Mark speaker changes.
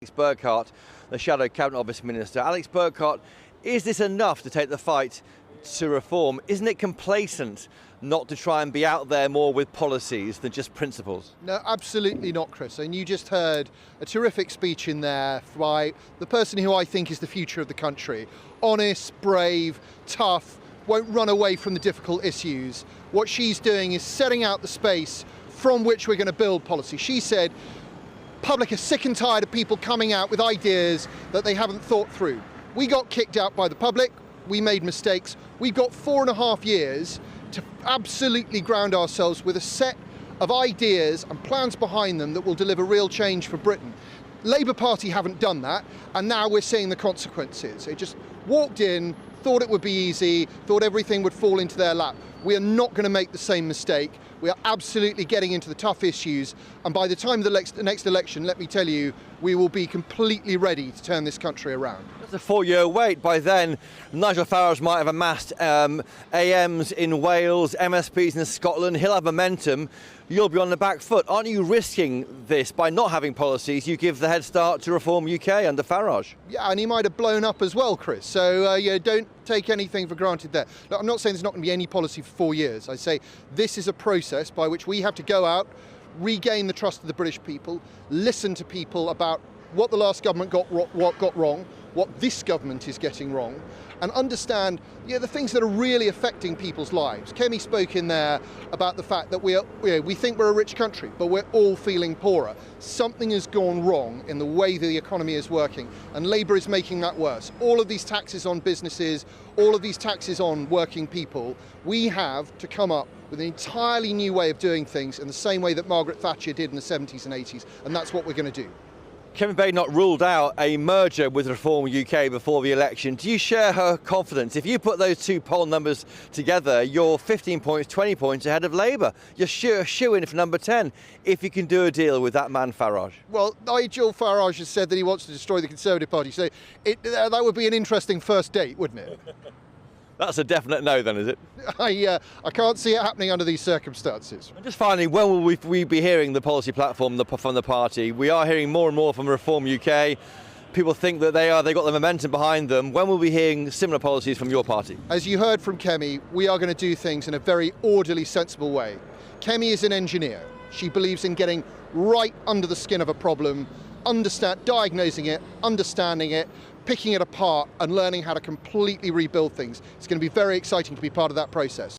Speaker 1: Alex Burghart, the Shadow Cabinet Office Minister. Alex Burghart, is this enough to take the fight to reform? Isn't it complacent not to try and be out there more with policies than just principles?
Speaker 2: No, absolutely not, Chris. And you just heard a terrific speech in there by the person who I think is the future of the country. Honest, brave, tough, won't run away from the difficult issues. What she's doing is setting out the space from which we're going to build policy. She said, public are sick and tired of people coming out with ideas that they haven't thought through. We got kicked out by the public, we made mistakes. We've got 4.5 years to absolutely ground ourselves with a set of ideas and plans behind them that will deliver real change for Britain. Labour Party haven't done that, and now we're seeing the consequences. It just walked in, thought it would be easy, thought everything would fall into their lap. We are not going to make the same mistake. We are absolutely getting into the tough issues, and by the time of the next election, let me tell you, we will be completely ready to turn this country around.
Speaker 1: That's a 4-year wait. By then, Nigel Farage might have amassed AMs in Wales, MSPs in Scotland. He'll have momentum. You'll be on the back foot. Aren't you risking this by not having policies? You give the head start to Reform UK under Farage.
Speaker 2: Yeah, and he might have blown up as well, Chris. So don't take anything for granted there. Look, I'm not saying there's not going to be any policy for 4 years. I say this is a process by which we have to go out, regain the trust of the British people, listen to people about what the last government got wrong, what this government is getting wrong, and understand the things that are really affecting people's lives. Kemi spoke in there about the fact that we think we're a rich country, but we're all feeling poorer. Something has gone wrong in the way that the economy is working, and Labour is making that worse. All of these taxes on businesses, all of these taxes on working people, we have to come up with an entirely new way of doing things in the same way that Margaret Thatcher did in the 70s and 80s, and that's what we're going to do.
Speaker 1: Kemi Badenoch ruled out a merger with Reform UK before the election. Do you share her confidence? If you put those two poll numbers together, you're 15 points, 20 points ahead of Labour. You're shoo-in for number 10 if you can do a deal with that man Farage.
Speaker 2: Well, Nigel Farage has said that he wants to destroy the Conservative Party, so that would be an interesting first date, wouldn't it?
Speaker 1: That's a definite no then, is it?
Speaker 2: I can't see it happening under these circumstances.
Speaker 1: And just finally, when will we be hearing the policy platform from the party? We are hearing more and more from Reform UK. People think that they've got the momentum behind them. When will we be hearing similar policies from your party?
Speaker 2: As you heard from Kemi, we are going to do things in a very orderly, sensible way. Kemi is an engineer. She believes in getting right under the skin of a problem, diagnosing it, understanding it, picking it apart and learning how to completely rebuild things. It's going to be very exciting to be part of that process.